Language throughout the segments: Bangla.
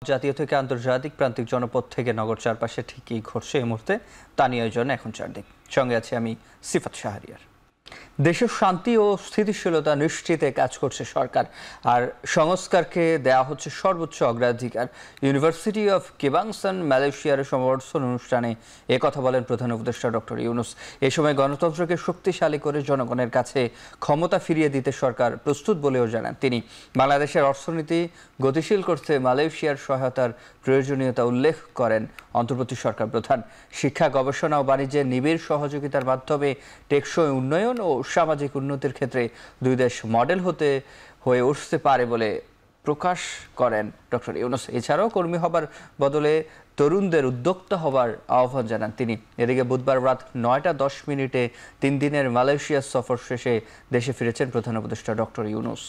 জাতীয় থেকে আন্তর্জাতিক প্রান্তিক জনপদ থেকে নগর চারপাশে ঠিকই ঘটছে এই মুহূর্তে তা নিয়ে আয়োজন এখন চারদিক। সঙ্গে আছে আমি সিফাত শাহরিয়ার। দেশের শান্তি ও স্থিতিশীলতা নিশ্চিতে কাজ করছে সরকার, আর সংস্কারকে দেয়া হচ্ছে সর্বোচ্চ অগ্রাধিকার। ইউনিভার্সিটি অফ কিবাংসান মালয়েশিয়ার সমাবর্তন অনুষ্ঠানে একথা বলেন প্রধান উপদেষ্টা ডক্টর ইউনুস। এ সময় গণতন্ত্রকে শক্তিশালী করে জনগণের কাছে ক্ষমতা ফিরিয়ে দিতে সরকার প্রস্তুত বলেও জানান তিনি। বাংলাদেশের অর্থনীতি গতিশীল করতে মালয়েশিয়ার সহায়তার প্রয়োজনীয়তা উল্লেখ করেন অন্তর্বর্তী সরকার প্রধান। শিক্ষা, গবেষণা ও বাণিজ্যে নিবিড় সহযোগিতার মাধ্যমে টেকসই উন্নয়ন ও সামাজিক উন্নতির ক্ষেত্রে দুই দেশ মডেল হয়ে উঠতে পারে বলে প্রকাশ করেন ডক্টর ইউনুস। এছাড়াও কর্মী হবার বদলে তরুণদের উদ্যোক্তা হবার আহ্বান জানান তিনি। এদিকে বুধবার রাত 9:10 3 দিনের মালয়েশিয়া সফর শেষে দেশে ফিরেছেন প্রধান উপদেষ্টা doctor Yunus.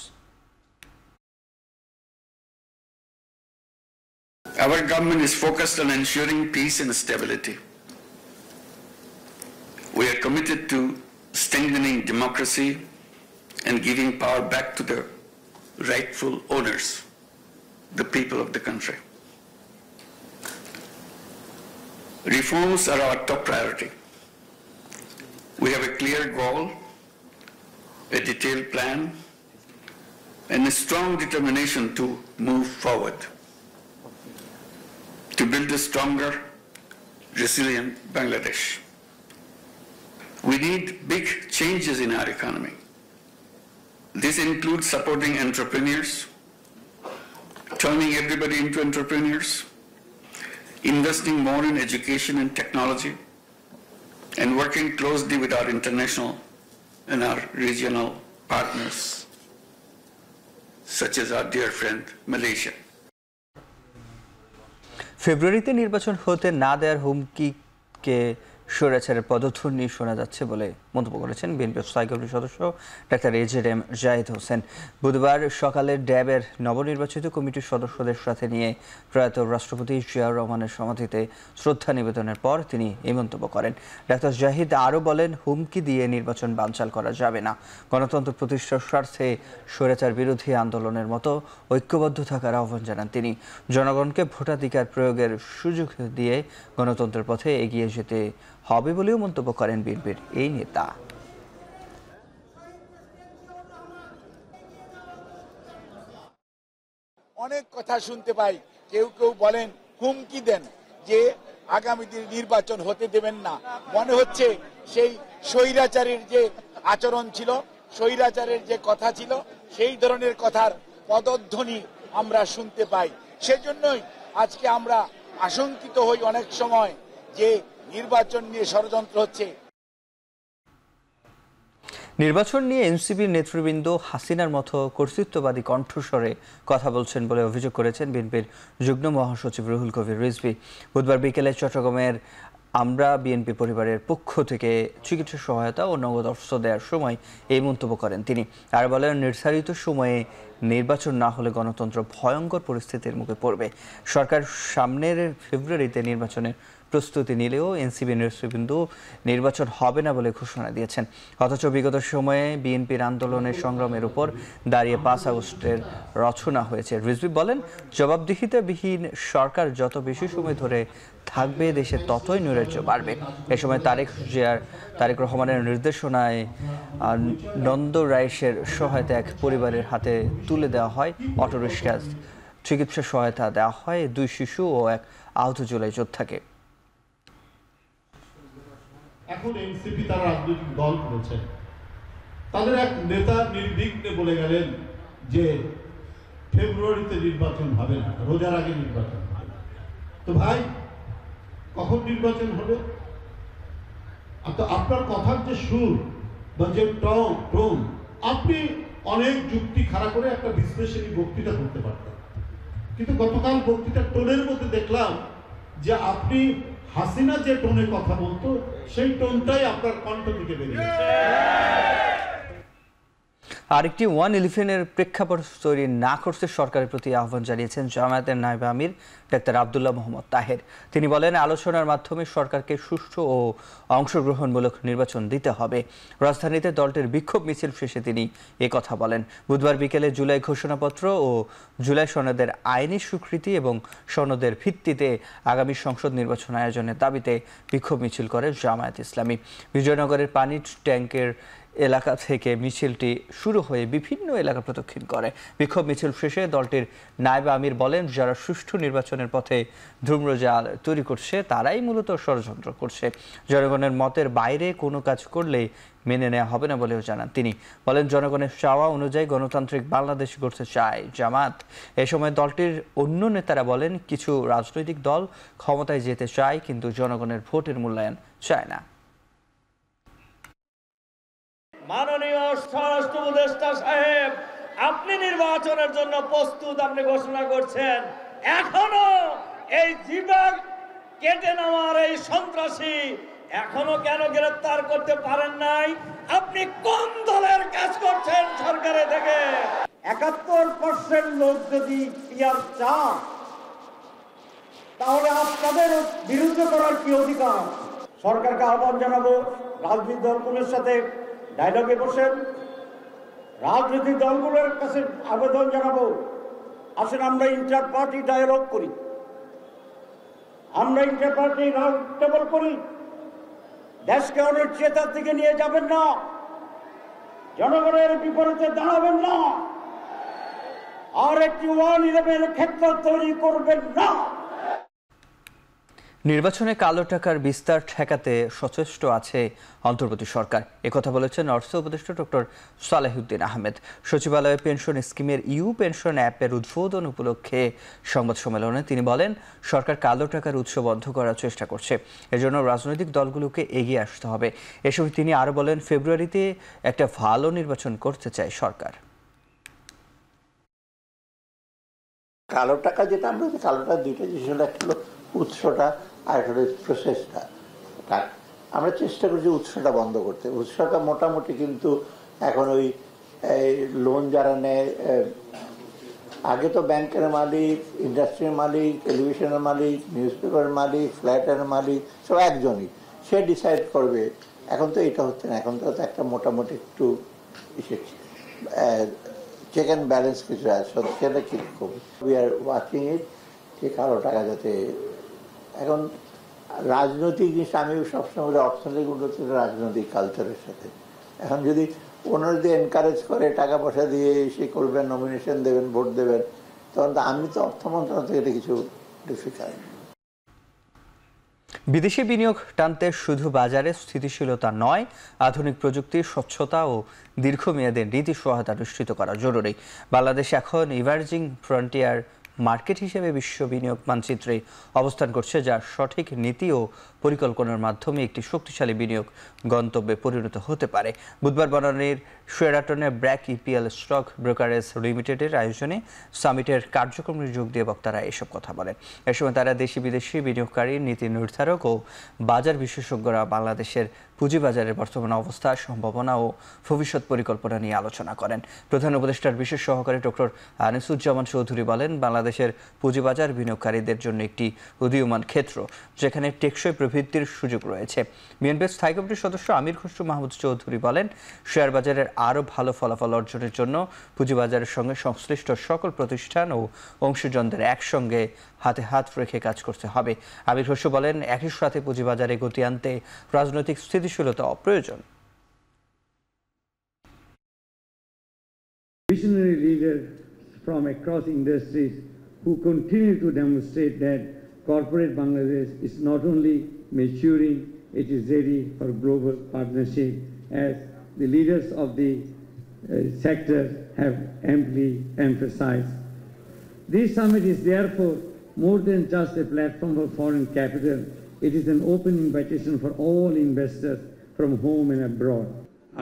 Our government is focused on ensuring peace and stability. We are committed to strengthening democracy and giving power back to the rightful owners, the people of the country. Reforms are our top priority. We have a clear goal, a detailed plan, and a strong determination to move forward, to build a stronger, resilient Bangladesh. We need big changes in our economy. This includes supporting entrepreneurs, turning everybody into entrepreneurs, investing more in education and technology, and working closely with our international and our regional partners, such as our dear friend Malaysia. ফেব্রুয়ারিতে নির্বাচন হতে না দেওয়ার হুমকিকে স্বৈরাচারের পদধ্বনি শোনা যাচ্ছে বলে মন্তব্য করেছেন বিএনপির স্থায়ী কমিটির সদস্য ডাক্তার এজেডএম জাহিদ হোসেন। বুধবার সকালে ড্যাবের নবনির্বাচিত কমিটির সদস্যদের সাথে নিয়ে প্রয়াত রাষ্ট্রপতি জিয়াউর রহমানের সমাধিতে শ্রদ্ধা নিবেদনের পর তিনি এই মন্তব্য করেন। ডাক্তার জাহিদ আরও বলেন, হুমকি দিয়ে নির্বাচন বানচাল করা যাবে না। গণতন্ত্র প্রতিষ্ঠার স্বার্থে স্বৈরাচার বিরোধী আন্দোলনের মতো ঐক্যবদ্ধ থাকার আহ্বান জানান তিনি। জনগণকে ভোটাধিকার প্রয়োগের সুযোগ দিয়ে গণতন্ত্রের পথে এগিয়ে যেতে হবে বলেও মন্তব্য করেন বিএনপির এই নেতা। অনেক কথা শুনতে পাই, কেউ কেউ বলেন হুমকি দেন যে আগামী দিন নির্বাচন হতে দেবেন না। মনে হচ্ছে সেই স্বৈরাচারের যে আচরণ ছিল, স্বৈরাচারের যে কথা ছিল, সেই ধরনের কথার পদধ্বনি আমরা শুনতে পাই। সেজন্যই আজকে আমরা আশঙ্কিত হই অনেক সময় যে নির্বাচন নিয়ে ষড়যন্ত্র হচ্ছে। নির্বাচন নিয়ে এনসিপির নেতৃবৃন্দ হাসিনার মতো কর্তৃত্ববাদী কণ্ঠস্বরে কথা বলছেন বলে অভিযোগ করেছেন বিএনপির যুগ্ম মহাসচিব রুহুল কবির রিজভী। বুধবার বিকেলে চট্টগ্রামের আমরা বিএনপি পরিবারের পক্ষ থেকে চিকিৎসা সহায়তা ও নগদ অর্থ দেওয়ার সময় এই মন্তব্য করেন তিনি। আর বলেন, নির্ধারিত সময়ে নির্বাচন না হলে গণতন্ত্র ভয়ঙ্কর পরিস্থিতির মুখে পড়বে। সরকার সামনের ফেব্রুয়ারিতে নির্বাচনের প্রস্তুতি নিলেও এনসিপি নেতৃবৃন্দ নির্বাচন হবে না বলে ঘোষণা দিয়েছেন। অথচ বিগত সময়ে বিএনপির আন্দোলনের সংগ্রামের উপর দাঁড়িয়ে 5 আগস্টের রচনা হয়েছে। রিজভী বলেন, জবাবদিহিতাবিহীন সরকার যত বেশি সময় ধরে থাকবে দেশে ততই নৈরাজ্য বাড়বে। এ সময় তারেক রহমানের নির্দেশনায় নন্দ রাইসের সহায়তা এক পরিবারের হাতে তুলে দেওয়া হয় অটোরিকশা, চিকিৎসা সহায়তা দেওয়া হয় 2 শিশু ও এক আহত জুলাই যোদ্ধাকে। এখন এনসিপি তার রাজনৈতিক দল করেছে, তাদের এক নেতা নির্বিঘ্নে বলে গেলেন যে ফেব্রুয়ারিতে নির্বাচন হবে না, রোজার আগে নির্বাচন হবে। তো ভাই, কখন নির্বাচন হবে? তো আপনার কথার যে সুর বা যে টোন, আপনি অনেক যুক্তি খাড়া করে একটা বিশ্লেষণী বক্তৃতা করতে পারতেন, কিন্তু গতকাল বক্তৃতার টোনের মধ্যে দেখলাম যে আপনি হাসিনা যে টোনে কথা বলতো সেই টোনটাই আপনার কণ্ঠ থেকে বেরিয়েছে। আরেকটি 111-এর প্রেক্ষাপট তৈরি না করতে সরকারের প্রতি আহ্বান জানিয়েছেন জামায়াতের নায়েব আমির ডাক্তার আব্দুল্লাহ মোহাম্মদ তাহের। তিনি বলেন, আলোচনার মাধ্যমে সরকারকে সুষ্ঠু ও অংশগ্রহণমূলক নির্বাচন দিতে হবে। রাজধানীতে দলটির বিক্ষোভ মিছিল শেষে তিনি কথা বলেন। বুধবার বিকেলে জুলাই ঘোষণাপত্র ও জুলাই সনদের আইনি স্বীকৃতি এবং সনদের ভিত্তিতে আগামী সংসদ নির্বাচন আয়োজনের দাবিতে বিক্ষোভ মিছিল করে জামায়াত ইসলামী। বিজয়নগরের পানির ট্যাঙ্কের এলাকা থেকে মিছিলটি শুরু হয়ে বিভিন্ন এলাকা প্রদক্ষিণ করে। বিক্ষোভ মিছিল শেষে দলটির নায়েব আমির বলেন, যারা সুষ্ঠু নির্বাচনের পথে ধূম্রজাল তৈরি করছে তারাই মূলত ষড়যন্ত্র করছে। জনগণের মতের বাইরে কোনো কাজ করলে মেনে নেওয়া হবে না বলেও জানান তিনি। বলেন, জনগণের চাওয়া অনুযায়ী গণতান্ত্রিক বাংলাদেশ গড়তে চায় জামাত। এ সময় দলটির অন্য নেতারা বলেন, কিছু রাজনৈতিক দল ক্ষমতায় যেতে চায় কিন্তু জনগণের ভোটের মূল্যায়ন চায় না। মাননীয় স্বরাষ্ট্র উপদেষ্টা সাহেব, আপনি নির্বাচনের জন্য প্রস্তুত, আপনি ঘোষণা করছেন, এখনো এই জিবা কেটে নেওয়ার এই সন্ত্রাসী এখনো কেন গ্রেফতার করতে পারেন নাই? আপনি কোন দলের কাজ করছেন সরকারে থেকে? 71% লোক যদি পিয়ার চান, তাহলে আপনাদের বিরুদ্ধে করার কি অধিকার? সরকারকে আহ্বান জানাবো, রাজনৈতিক দলগুলোর সাথে ডায়লগে বসেন, রাজনৈতিক দলগুলোর কাছে আবেদন জানাবো, আসেন আমরা ইন্টার পার্টি ডায়ালগ করি, আমরা ইন্টার পার্টি রাউন্ড টেবল করি। দেশকে অনিশ্চয়তার দিকে নিয়ে যাবেন না, জনগণের বিপরীতে দাঁড়াবেন না, আর একটি 111 ক্ষেত্র তৈরি করবেন না। নির্বাচনে কালো টাকার বিস্তার ঠেকাতে সচেষ্ট আছে অন্তর্বর্তী সরকার, একথা বলেছেন অর্থ উপদেষ্টা ডক্টর সালেহুদ্দিন আহমেদ। সচিবালয়ে পেনশন স্কিমের ইউ পেনশন অ্যাপের উদ্বোধন উপলক্ষে সংবাদ সম্মেলনে তিনি বলেন, সরকার কালো টাকার উৎস বন্ধ করার চেষ্টা করছে, এজন্য রাজনৈতিক দলগুলোকে এগিয়ে আসতে হবে। এ সময় তিনি আরও বলেন, ফেব্রুয়ারিতে একটা ভালো নির্বাচন করতে চায় সরকার। কালো টাকা যেটা, আমরা কালো টাকা দুইটা জিনিস হলো, একটা হলো উৎসটা আর একটা হলো প্রসেসটা। আমরা চেষ্টা করছি উৎসটা বন্ধ করতে। উৎসটা মোটামুটি কিন্তু এখন ওই লোন যারা নেয়, আগে তো ব্যাংকের মালিক, ইন্ডাস্ট্রির মালিক, টেলিভিশনের মালিক, নিউজ পেপারের মালিক, ফ্ল্যাটের মালিক, সব একজনই, সে ডিসাইড করবে। এখন তো এটা হচ্ছে না, এখন তো একটা মোটামুটি একটু চেক অ্যান্ড ব্যালেন্স কিছু আছে, সেটা ঠিক করবে। উই আর ওয়াচিং ইট, যে কালো টাকা যাতে, এখন রাজনৈতিক জিনিস, আমি সবসময় অর্থনৈতিক উন্নতি রাজনৈতিক কালচারের সাথে, এখন যদি ওনারা যদি এনকারেজ করে টাকা পয়সা দিয়ে সে করবেন, নমিনেশন দেবেন, ভোট দেবেন, তখন তো আমি তো অর্থ মন্ত্রণালয় থেকে এটা কিছু ডিফিকাল্ট। বিদেশি বিনিয়োগ টানতে শুধু বাজারে স্থিতিশীলতা নয়, আধুনিক প্রযুক্তির স্বচ্ছতা ও দীর্ঘমেয়াদের নীতি সহায়তা নিশ্চিত করা জরুরি। বাংলাদেশ এখন ইমার্জিং ফ্রন্টিয়ার মার্কেট হিসেবে বিশ্ব বিনিয়োগ মানচিত্রে অবস্থান করছে, যা সঠিক নীতি ও পরিকল্পনার মাধ্যমে একটি শক্তিশালী বিনিয়োগ গন্তব্যে পরিণত হতে পারে। বুধবার বনানীর শেরাটনে ব্র্যাক ইপিএল স্টক ব্রোকারেজ লিমিটেডের আয়োজনে সামিটের কার্যক্রমে যোগ দিয়ে বক্তারা এসব কথা বলেন। এ সময় তারা দেশি বিদেশি বিনিয়োগকারী, নীতি নির্ধারক ও বাজার বিশেষজ্ঞরা বাংলাদেশের পুঁজিবাজারের বর্তমান অবস্থা, সম্ভাবনা ও ভবিষ্যৎ পরিকল্পনা নিয়ে আলোচনা করেন। প্রধান উপদেষ্টার বিশেষ সহকারী ডক্টর আনিসুজ্জামান চৌধুরী বলেন, বাংলাদেশের পুঁজিবাজার বিনিয়োগকারীদের জন্য একটি উদীয়মান ক্ষেত্র, যেখানে টেকসই প্রবৃদ্ধির সুযোগ রয়েছে। বিএনপির স্থায়ী কমিটির সদস্য আমির খসরু মাহমুদ চৌধুরী বলেন, শেয়ার বাজারের আরও ভালো ফলাফল অর্জনের জন্য পুঁজিবাজারের সঙ্গে সংশ্লিষ্ট সকল প্রতিষ্ঠান ও অংশীজনদের একসঙ্গে হাতে হাত রেখে কাজ করতে হবে। আমির খসরু বলেন, একই সাথে পুঁজিবাজারে গতি আনতে রাজনৈতিক স্থিতিশীলতা প্রয়োজন। Visionary leaders from across industries who continue to demonstrate that corporate Bangladesh is not only maturing, it is ready for global partnership, as the leaders of the sector have amply emphasized. This summit is therefore more than just a platform for foreign capital. It is an open invitation for all investors from home and abroad.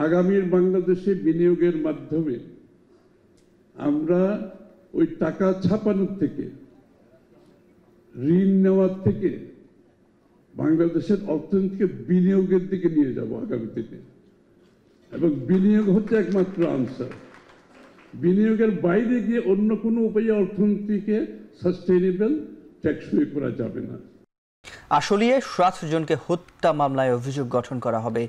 আগামীর বাংলাদেশে বিনিয়োগের মাধ্যমে আমরা ওই টাকা ছাপানোর থেকে, ঋণ নেওয়ার থেকে বাংলাদেশের অর্থনীতিকে বিনিয়োগের দিকে নিয়ে যাব আগামী দিনে, এবং বিনিয়োগ হচ্ছে একমাত্র আনসার। বিনিয়োগের বাইরে গিয়ে অন্য কোনো উপায়ে অর্থনীতিকে সাস্টেইনেবল টেকসই করা যাবে না। আশুলিয়ায় 7 জনকে হত্যা মামলায় অভিযোগ গঠন করা হবে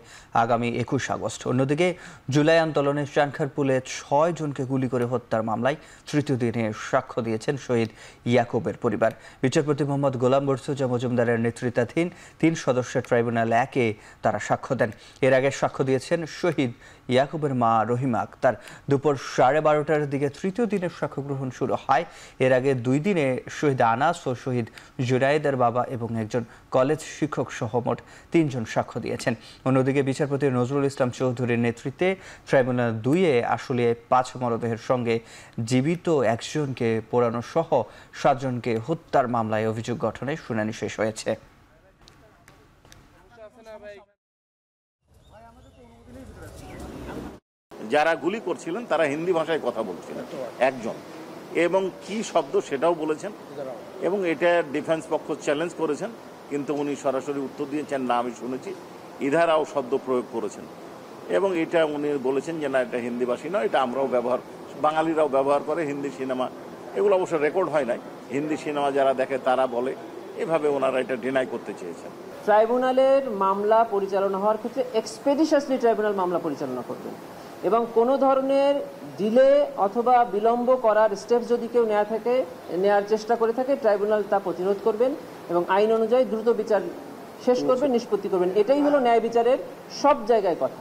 আগামী 21 আগস্ট। অন্যদিকে জুলাই আন্দোলনে চানখারপুলে 6 জনকে গুলি করে হত্যার মামলায় তৃতীয় দিনে সাক্ষ্য দিয়েছেন শহীদ ইয়াকুবের পরিবার। বিচারপতি মোহাম্মদ গোলাম মর্তুজা মজুমদারের নেতৃত্বাধীন 3 সদস্যের ট্রাইব্যুনাল 1-এ তারা সাক্ষ্য দেন। এর আগে সাক্ষ্য দিয়েছেন শহীদ ইয়াকুবের মা রহিমা আক্তার। দুপুর 12:30টার দিকে তৃতীয় দিনের সাক্ষ্য গ্রহণ শুরু হয়। এর আগে 2 দিনে শহীদ আনাস ও শহীদ জুনায়েদের বাবা এবং একজন কলেজ শিক্ষক সহ মোট 3 জন সাক্ষ্য দিয়েছেন। অন্যদিকে বিচারপতি নজরুল ইসলাম চৌধুরীর নেতৃত্বে ট্রাইব্যুনাল 2-এ আশুলিয়ায় 5 মরদেহের সঙ্গে জীবিত 1 জনকে পোড়ানো সহ 7 জনকে হত্যার মামলায় অভিযোগ গঠনে শুনানি শেষ হয়েছে। যারা গুলি করছিলেন তারা হিন্দি ভাষায় কথা বলছিলেন একজন, এবং কি শব্দ সেটাও বলেছেন, এবং এটা ডিফেন্স পক্ষ চ্যালেঞ্জ করেছেন, কিন্তু উনি সরাসরি উত্তর দিয়েছেন না আমি শুনেছি, ইধারাও শব্দ প্রয়োগ করেছেন, এবং এটা উনি বলেছেন যে না এটা হিন্দিভাষী নয়, এটা আমরাও বাঙালিরাও ব্যবহার করে হিন্দি সিনেমা, এগুলো অবশ্য রেকর্ড হয় নাই, হিন্দি সিনেমা যারা দেখে তারা বলে, এভাবে ওনারা এটা ডিনাই করতে চেয়েছেন। ট্রাইব্যুনালের মামলা পরিচালনা হওয়ার ক্ষেত্রে এক্সপেডিশাসলি ট্রাইব্যুনাল মামলা পরিচালনা করবেন, এবং কোনো ধরনের ডিলে অথবা বিলম্ব করার স্টেপ যদি কেউ নেওয়ার চেষ্টা করে থাকে ট্রাইব্যুনাল তা প্রতিরোধ করবেন এবং আইন অনুযায়ী দ্রুত বিচার শেষ করবেন, নিষ্পত্তি করবেন। এটাই হলো ন্যায় বিচারের সব জায়গায় কথা।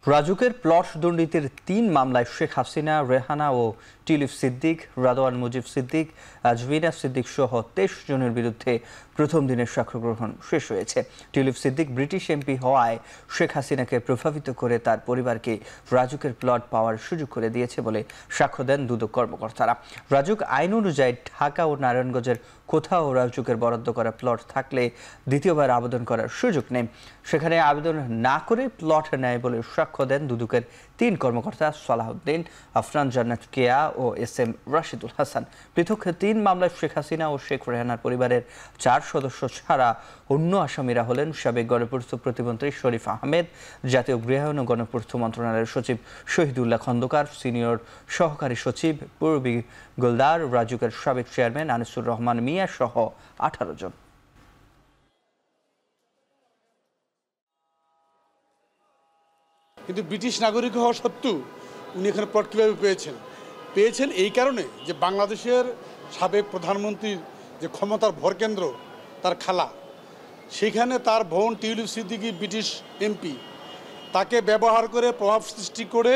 রাজুকের প্লট দুর্নীতির 3 মামলায় শেখ হাসিনা, রেহানা ও টিউলিপ সিদ্দিক, রাদওয়ান মুজিব সিদ্দিক, আজমিনা সিদ্দিক সহ 23 জনের বিরুদ্ধে প্রথম দিনের সাক্ষ্য গ্রহণ শেষ হয়েছে। টিউলিপ সিদ্দিক ব্রিটিশ এমপি হওয়ায় শেখ হাসিনাকে প্রভাবিত করে তার পরিবারকে রাজুকের প্লট পাওয়ার সুযোগ করে দিয়েছে বলে সাক্ষ্য দেন দুদক কর্মকর্তারা। রাজুক আইন অনুযায়ী ঢাকা ও নারায়ণগঞ্জের কোথাও রাজুকের বরাদ্দ করা প্লট থাকলে দ্বিতীয়বার আবেদন করার সুযোগ নেই। সেখানে আবেদন না করে প্লট নেয় বলে সাক্ষ্য দেন দুদকের 3 কর্মকর্তা সালাহউদ্দিন, আফরান জান্নাত কেয়া ও SM রাশিদুল হাসান। পৃথক 3 মামলায় শেখ হাসিনা ও শেখ রেহানার পরিবারের 4 সদস্য ছাড়া অন্য আসামিরা হলেন সাবেক গণপূর্ত প্রতিমন্ত্রী শরীফ আহমেদ, জাতীয় গৃহায়ন ও গণপূর্ত মন্ত্রণালয়ের সচিব শহীদুল্লাহ খন্দকার, সিনিয়র সহকারী সচিব পূর্বী গোলদার, রাজুকের সাবেক চেয়ারম্যান আনিসুর রহমান মিয়া সহ 18 জন। কিন্তু ব্রিটিশ নাগরিক হওয়া সত্ত্বেও উনি এখানে প্লট কীভাবে পেয়েছেন এই কারণে যে বাংলাদেশের সাবেক প্রধানমন্ত্রীর যে ক্ষমতার ভরকেন্দ্র তার খালা, সেখানে তার বোন টিউলিপ সিদ্দিকী ব্রিটিশ এমপি, তাকে ব্যবহার করে প্রভাব সৃষ্টি করে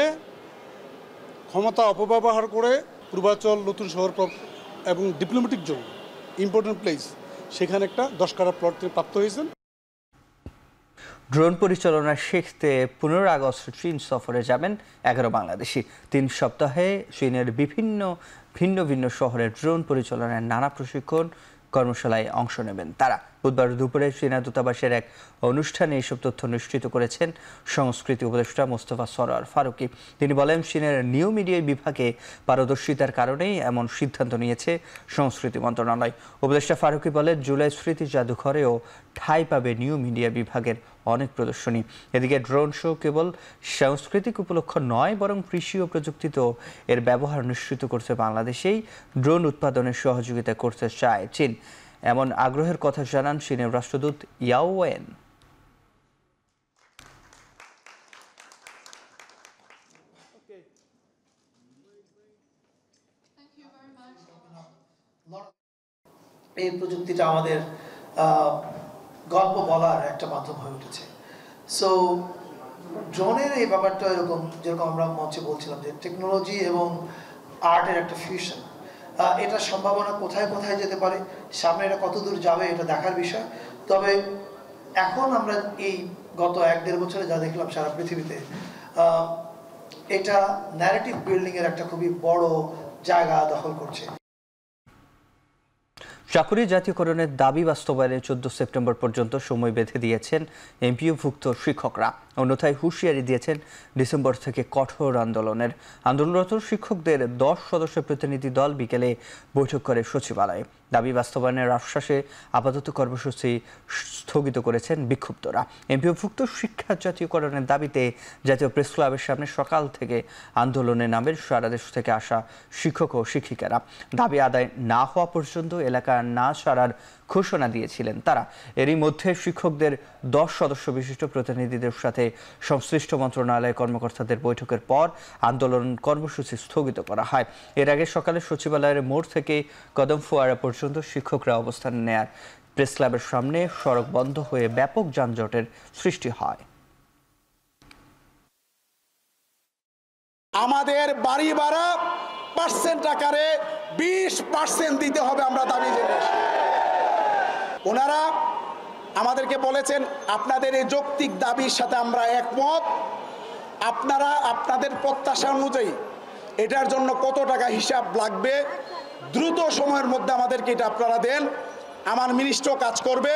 ক্ষমতা অপব্যবহার করে পূর্বাচল নতুন শহর এবং ডিপ্লোম্যাটিক জোন ইম্পর্টেন্ট প্লেস, সেখানে একটা 10 কাঠা প্লট প্রাপ্ত হয়েছেন। ড্রোন পরিচালনা শিখতে 15 আগস্ট চীন সফরে যাবেন 11 বাংলাদেশি। 3 সপ্তাহে চীনের ভিন্ন ভিন্ন শহরে ড্রোন পরিচালনার নানা প্রশিক্ষণ কর্মশালায় অংশ নেবেন তারা। বুধবার দুপুরে চীনা দূতাবাসের এক অনুষ্ঠানে এইসব তথ্য নিশ্চিত করেছেন সংস্কৃতি উপদেষ্টা মোস্তফা সরোয়ার ফারুকী। তিনি বলেন, চীনের নিউ মিডিয়া বিভাগে পারদর্শিতার কারণেই এমন সিদ্ধান্ত নিয়েছে সংস্কৃতি মন্ত্রণালয়। উপদেষ্টা ফারুকী বলেন, জুলাই স্মৃতি জাদুঘরেও ঠাঁই পাবে নিউ মিডিয়া বিভাগের অনেক প্রদর্শনী। এদিকে ড্রোন শো কেবল সাংস্কৃতিক উপলক্ষ নয়, বরং কৃষি ও প্রযুক্তিতেও এর ব্যবহার নিশ্চিত করতে বাংলাদেশেই ড্রোন উৎপাদনের সহযোগিতা করতে চায় চীন। এমন আগ্রহের কথা জানান চীনের রাষ্ট্রদূত ইয়াও ওয়েন। এই প্রযুক্তিটা আমাদের গল্প বলার একটা মাধ্যম হয়ে উঠেছে। সো ড্রোনের এই ব্যাপারটা এরকম, যেরকম আমরা মঞ্চে বলছিলাম যে টেকনোলজি এবং আর্টের একটা ফিউশন, এটা সম্ভাবনা কোথায় কোথায় যেতে পারে, সামনে এটা কত দূর যাবে এটা দেখার বিষয়। তবে এখন আমরা এই গত 1-1.5 বছরে যা দেখলাম সারা পৃথিবীতে, এটা ন্যারেটিভ বিল্ডিং এর একটা খুবই বড় জায়গা দখল করছে। চাকুরি জাতীয়করণের দাবি বাস্তবায়নে 14 সেপ্টেম্বর পর্যন্ত সময় বেঁধে দিয়েছেন এমপিওভুক্ত শিক্ষকরা। অন্যথায় হুঁশিয়ারি দিয়েছেন ডিসেম্বর থেকে কঠোর আন্দোলনের। আন্দোলনরত শিক্ষকদের 10 সদস্যের প্রতিনিধি দল বিকেলে বৈঠক করে সচিবালয়ে। দাবি বাস্তবায়নের আশ্বাসে আপাতত কর্মসূচি স্থগিত করেছেন বিক্ষুব্ধরা। এমপিওভুক্ত শিক্ষা জাতীয়করণের দাবিতে জাতীয় প্রেস ক্লাবের সামনে সকাল থেকে আন্দোলনে নামেন সারা দেশ থেকে আসা শিক্ষক ও শিক্ষিকারা। দাবি আদায় না হওয়া পর্যন্ত এলাকা না ছাড়ার ঘোষণা দিয়েছিলেন তারা। এরই মধ্যে শিক্ষকদের 10 সদস্য বিশিষ্ট প্রতিনিধিদের সাথে সংশ্লিষ্ট মন্ত্রণালয়ের কর্মকর্তাদের বৈঠকের পর আন্দোলন কর্মসূচি স্থগিত করা হয়। এর আগে সকালে সচিবালয়ের মোড় থেকে কদম ফোয়ারা পর্যন্ত শিক্ষকরা অবস্থান নেয়ার প্রেস ক্লাবের সামনে সড়ক বন্ধ হয়ে ব্যাপক যানজটের সৃষ্টি হয়। আমাদের বাড়ি ভাড়া পার্সেন্ট আকারে 20% দিতে হবে, আমরা দাবি জানিয়েছি। ওনারা আমাদেরকে বলেছেন আপনাদের এই যৌক্তিক দাবির সাথে আমরা একমত, আপনারা আপনাদের প্রত্যাশা অনুযায়ী এটার জন্য কত টাকা হিসাব লাগবে দ্রুত সময়ের মধ্যে আমাদেরকে এটা আপনারা দেন, আমার মিনিস্ট্রি কাজ করবে।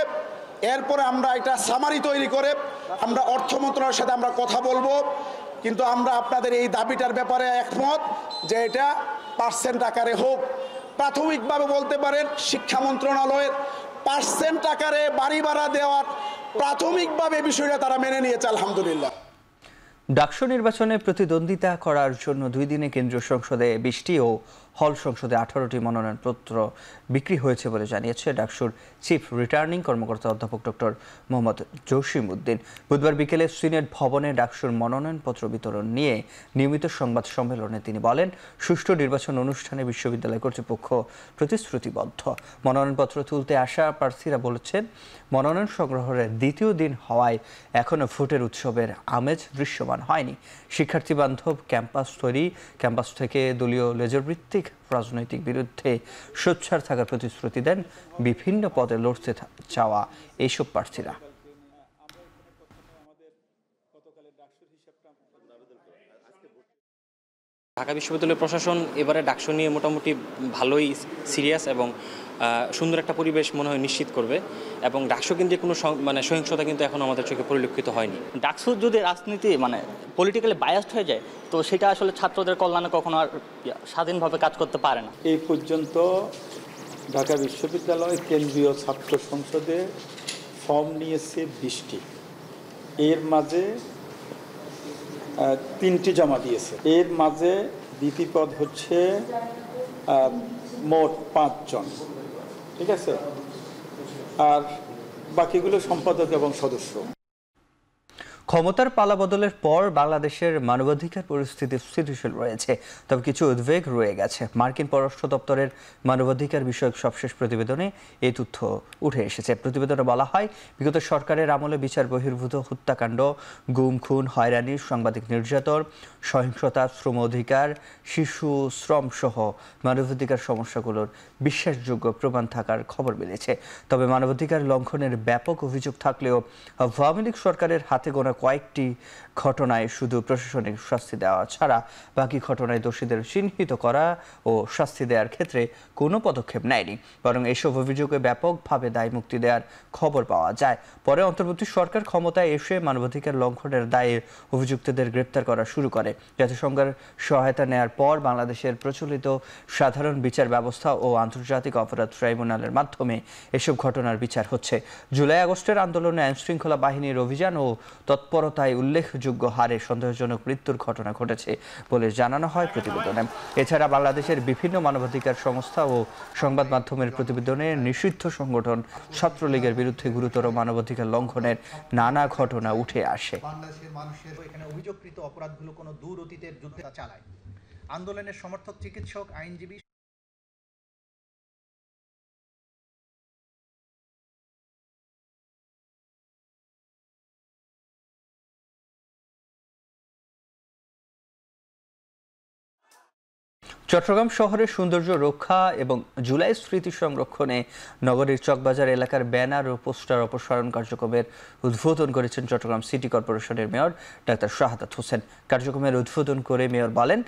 এরপরে আমরা এটা সামারি তৈরি করে আমরা অর্থ মন্ত্রণালয়ের সাথে আমরা কথা বলবো। কিন্তু আমরা আপনাদের এই দাবিটার ব্যাপারে একমত যে এটা পার্সেন্ট আকারে হোক। প্রাথমিকভাবে বলতে পারেন শিক্ষা মন্ত্রণালয়ের পার্সেন্ট আকারে বাড়ি ভাড়া দেওয়ার প্রাথমিকভাবে বিষয়টা তারা মেনে নিয়েছে, আলহামদুলিল্লাহ। ডাকসু নির্বাচনে প্রতিদ্বন্দ্বিতা করার জন্য 2 দিনে কেন্দ্রীয় সংসদে 20টি ও হল সংসদে 18টি মনোনয়নপত্র বিক্রি হয়েছে বলে জানিয়েছে ডাকসুর চিফ রিটার্নিং কর্মকর্তা অধ্যাপক ডক্টর মোহাম্মদ জসিম উদ্দিন। বুধবার বিকেলে সিনেট ভবনে ডাকসুর মনোনয়নপত্র বিতরণ নিয়ে নিয়মিত সংবাদ সম্মেলনে তিনি বলেন, সুষ্ঠু নির্বাচন অনুষ্ঠানে বিশ্ববিদ্যালয় কর্তৃপক্ষ প্রতিশ্রুতিবদ্ধ। মনোনয়নপত্র তুলতে আসা প্রার্থীরা বলেছেন, মনোনয়ন সংগ্রহের দ্বিতীয় দিন হওয়ায় এখনো ভোটের উৎসবের আমেজ দৃশ্যমান হয়নি। শিক্ষার্থী বান্ধব ক্যাম্পাস তৈরি, ক্যাম্পাস থেকে দলীয় লেজরভিত্তিক রাজনৈতিক বিরুদ্ধে সোচ্চার থাকার প্রতিশ্রুতি দেন বিভিন্ন পদে লড়তে চাওয়া এইসব প্রার্থীরা। ঢাকা বিশ্ববিদ্যালয় প্রশাসন এবারে ডাকসু নিয়ে মোটামুটি ভালোই সিরিয়াস এবং সুন্দর একটা পরিবেশ মনে হয় নিশ্চিত করবে, এবং ডাকসু কিন্তু কোনো সহিংসতা কিন্তু এখন আমাদের চোখে পরিলক্ষিত হয়নি। ডাকসু যদি রাজনীতি পলিটিক্যালি বায়াসড হয়ে যায় তো সেটা আসলে ছাত্রদের কল্যাণে কখনো আর স্বাধীনভাবে কাজ করতে পারে না। এই পর্যন্ত ঢাকা বিশ্ববিদ্যালয় কেন্দ্রীয় ছাত্র সংসদে ফর্ম নিয়েছে 20টি, এর মাঝে 3টি জমা দিয়েছে। এর মাঝে ভিপি পদ হচ্ছে মোট 5 জন, ঠিক আছে, আর বাকিগুলো সম্পাদক এবং সদস্য। ক্ষমতার পালাবদলের পর বাংলাদেশের মানবাধিকার পরিস্থিতি স্থিতিশীল রয়েছে, তবে কিছু উদ্বেগ রয়ে গেছে। মার্কিন পররাষ্ট্র দপ্তরের মানবাধিকার বিষয়ক সবশেষ প্রতিবেদনে এই তথ্য উঠে এসেছে। প্রতিবেদনে বলা হয়, বিগত সরকারের আমলে বিচার বহির্ভূত হত্যাকাণ্ড, গুম খুন, হয়রানি, সাংবাদিক নির্যাতন, সহিংসতা, শ্রম অধিকার, শিশু শ্রম সহ মানবাধিকার সমস্যাগুলোর বিশ্বাসযোগ্য প্রমাণ থাকার খবর মিলেছে। তবে মানবাধিকার লঙ্ঘনের ব্যাপক অভিযোগ থাকলেও আওয়ামী লীগ সরকারের হাতে গোনা কয়েকটি ঘটনায় শুধু প্রশাসনিক শাস্তি দেওয়া ছাড়া বাকি ঘটনায় দোষীদের চিহ্নিত করা ও শাস্তি দেওয়ার ক্ষেত্রে কোনো পদক্ষেপ নেয়নি। বরং এসব অভিযোগে ব্যাপকভাবে দায় মুক্তি দেওয়ার খবর পাওয়া যায়। পরে অন্তর্বর্তী সরকার ক্ষমতায় এসে মানবাধিকার লঙ্ঘনের দায়ে অভিযুক্তদের গ্রেপ্তার করা শুরু করে। জাতিসংঘের সহায়তা নেয়ার পর বাংলাদেশের প্রচলিত সাধারণ বিচার ব্যবস্থা ও আন্তর্জাতিক অপরাধ ট্রাইব্যুনালের মাধ্যমে এসব ঘটনার বিচার হচ্ছে। জুলাই আগস্টের আন্দোলনে আইনশৃঙ্খলা বাহিনীর অভিযান ও তৎপরতায় উল্লেখযোগ্য হারে সন্দেহজনক মৃত্যুর ঘটনা ঘটেছে বলে জানানো হয় প্রতিবেদনে। এছাড়া বাংলাদেশের বিভিন্ন মানবাধিকার সংস্থা ও সংবাদ মাধ্যমের প্রতিবেদনে নিষিদ্ধ সংগঠন ছাত্রলীগের বিরুদ্ধে গুরুতর মানবাধিকার লঙ্ঘনের নানা ঘটনা উঠে আসে। বাংলাদেশের মানুষের এখানে অভিযোগকৃত অপরাধগুলো কোনো দূর অতীতের যুদ্ধে চালায়। আন্দোলনের সমর্থক চিকিৎসক, আইনজীবী চট্টগ্রাম শহরের সৌন্দর্য রক্ষা এবং জুলাই স্মৃতি সংরক্ষণে নগরীর চকবাজার এলাকার ব্যানার ও পোস্টার অপসারণ কার্যক্রমের উদ্বোধন করেছেন চট্টগ্রাম সিটি কর্পোরেশনের মেয়র ডাক্তার শাহাদাত হোসেন। কার্যক্রমের উদ্বোধন করে মেয়র বলেন,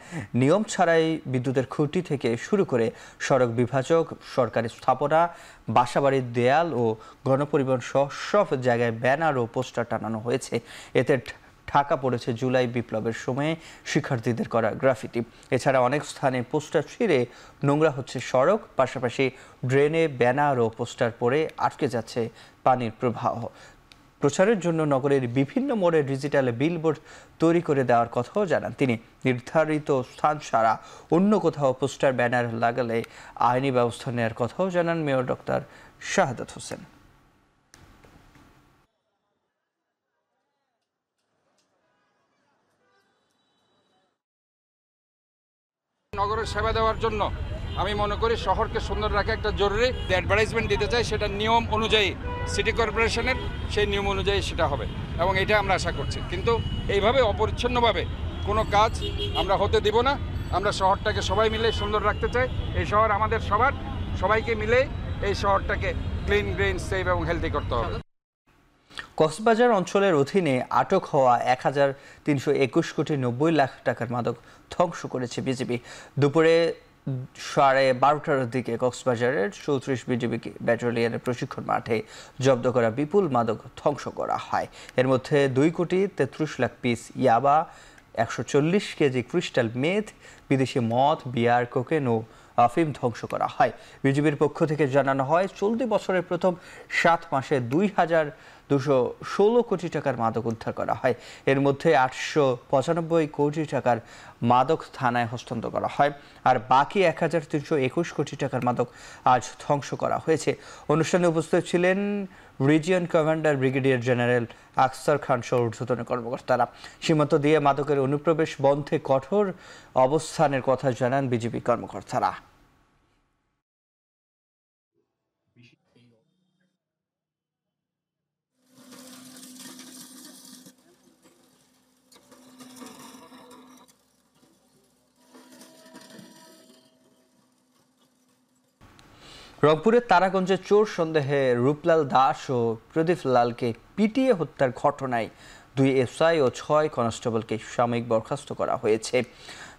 নিয়ম ছাড়াই বিদ্যুতের খুঁটি থেকে শুরু করে সড়ক বিভাজক, সরকারি স্থাপনা, বাসাবাড়ির দেয়াল ও গণপরিবহন সহ সব জায়গায় ব্যানার ও পোস্টার টানানো হয়েছে। এতে ঢাকা পড়েছে জুলাই বিপ্লবের সময়ে শিক্ষার্থীদের করা গ্রাফিটি। এছাড়া অনেক স্থানে পোস্টার ছিঁড়ে নোংরা হচ্ছে সড়ক, পাশাপাশি ড্রেনে ব্যানার ও পোস্টার পড়ে আটকে যাচ্ছে পানির প্রবাহ। প্রচারের জন্য নগরের বিভিন্ন মোড়ে ডিজিটাল বিলবোর্ড তৈরি করে দেওয়ার কথাও জানান তিনি। নির্ধারিত স্থান ছাড়া অন্য কোথাও পোস্টার ব্যানার লাগালে আইনি ব্যবস্থা নেওয়ার কথাও জানান মেয়র ডক্টর শাহাদাত হোসেন। নগরের সেবা দেওয়ার জন্য আমি মনে করি শহরকে সুন্দর রাখা একটা জরুরি অ্যাডভার্টাইজমেন্ট দিতে চাই, সেটা নিয়ম অনুযায়ী সিটি কর্পোরেশনের সেই নিয়ম অনুযায়ী সেটা হবে এবং এটা আমরা আশা করছি। কিন্তু এইভাবে অপরিচ্ছন্নভাবে কোনো কাজ আমরা হতে দিব না। আমরা শহরটাকে সবাই মিলে সুন্দর রাখতে চাই। এই শহর আমাদের সবার, সবাইকে মিলে এই শহরটাকে ক্লিন, গ্রিন, সেফ এবং হেলদি করতে হবে। কক্সবাজার অঞ্চলের অধীনে আটক হওয়া ১,৩২১ কোটি ৯০ লাখ টাকার মাদক ধ্বংস করেছে বিজিবি। দুপুরে 12:30টার দিকে কক্সবাজারের ৩৪ বিজিবি ব্যাটালিয়নের প্রশিক্ষণ মাঠে জব্দ করা বিপুল মাদক ধ্বংস করা হয়। এর মধ্যে ২,৩৩ লাখ পিস ইয়াবা, ১৪০ কেজি ক্রিস্টাল মেথ, বিদেশি মদ, বিয়ার, কোকেন ও আফিম ধ্বংস করা হয়। বিজিবির পক্ষ থেকে জানানো হয়, চলতি বছরের প্রথম 7 মাসে ২,২১৬ কোটি টাকার মাদক উদ্ধার করা হয়। এর মধ্যে ৮৯৫ কোটি টাকার মাদক থানায় হস্তান্তর করা হয়, আর বাকি ১,৩২১ কোটি টাকার মাদক আজ ধ্বংস করা হয়েছে। অনুষ্ঠানে উপস্থিত ছিলেন রিজিয়ন কমান্ডার ব্রিগেডিয়ার জেনারেল আকসার খান সহ ঊর্ধ্বতন কর্মকর্তারা। সীমান্ত দিয়ে মাদকের অনুপ্রবেশ বন্ধে কঠোর অবস্থানের কথা জানান বিজিবি কর্মকর্তারা। রংপুরের তারাগঞ্জে চোর সন্দেহে রূপলাল দাস ও প্রদীপ লালকে পিটিয়ে হত্যার ঘটনায় 2 এসআই ও 6 কনস্টেবলকে সাময়িক বরখাস্ত করা হয়েছে।